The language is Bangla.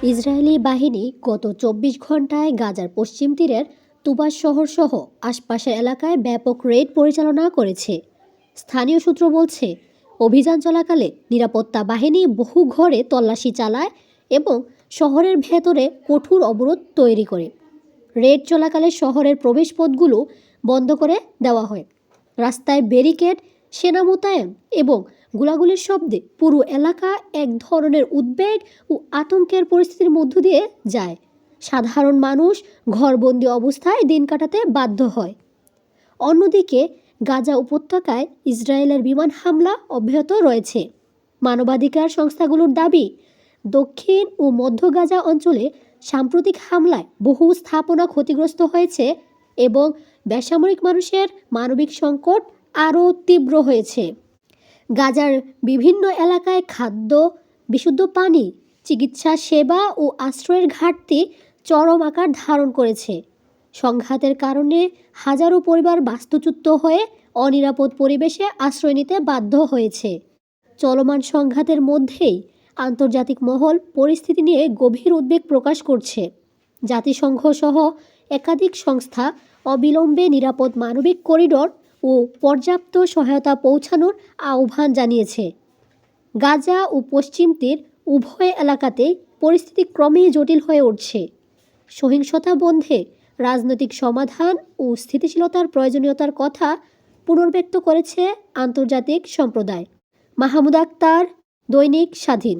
ইসরায়েলি বাহিনী গত ২৪ ঘন্টায় গাজার পশ্চিম তীরের তুবাস শহর সহ আশপাশের এলাকায় ব্যাপক রেড পরিচালনা করেছে। স্থানীয় সূত্র বলছে, অভিযান চলাকালে নিরাপত্তা বাহিনী বহু ঘরে তল্লাশি চালায় এবং শহরের ভেতরে কঠোর অবরোধ তৈরি করে। রেড চলাকালে শহরের প্রবেশপথগুলো বন্ধ করে দেওয়া হয়। রাস্তায় ব্যারিকেড, সেনা মোতায়েন এবং গোলাগুলির শব্দে পুরো এলাকা এক ধরনের উদ্বেগ ও আতঙ্কের পরিস্থিতির মধ্য দিয়ে যায়। সাধারণ মানুষ ঘরবন্দি অবস্থায় দিন কাটাতে বাধ্য হয়। অন্যদিকে গাজা উপত্যকায় ইসরায়েলের বিমান হামলা অব্যাহত রয়েছে। মানবাধিকার সংস্থাগুলোর দাবি, দক্ষিণ ও মধ্য গাজা অঞ্চলে সাম্প্রতিক হামলায় বহু স্থাপনা ক্ষতিগ্রস্ত হয়েছে এবং বেসামরিক মানুষের মানবিক সংকট আরও তীব্র হয়েছে। গাজার বিভিন্ন এলাকায় খাদ্য, বিশুদ্ধ পানি, চিকিৎসা সেবা ও আশ্রয়ের ঘাটতি চরম আকার ধারণ করেছে। সংঘাতের কারণে হাজারো পরিবার বাস্তুচ্যুত হয়ে অনিরাপদ পরিবেশে আশ্রয় নিতে বাধ্য হয়েছে। চলমান সংঘাতের মধ্যেই আন্তর্জাতিক মহল পরিস্থিতি নিয়ে গভীর উদ্বেগ প্রকাশ করছে। জাতিসংঘ সহ একাধিক সংস্থা অবিলম্বে নিরাপদ মানবিক করিডোর ও পর্যাপ্ত সহায়তা পৌঁছানোর আহ্বান জানিয়েছে। গাজা ও পশ্চিম তীর উভয় এলাকাতেই পরিস্থিতি ক্রমেই জটিল হয়ে উঠছে। সহিংসতা বন্ধে রাজনৈতিক সমাধান ও স্থিতিশীলতার প্রয়োজনীয়তার কথা পুনর্ব্যক্ত করেছে আন্তর্জাতিক সম্প্রদায়। মাহমুদ আক্তার, দৈনিক স্বাধীন।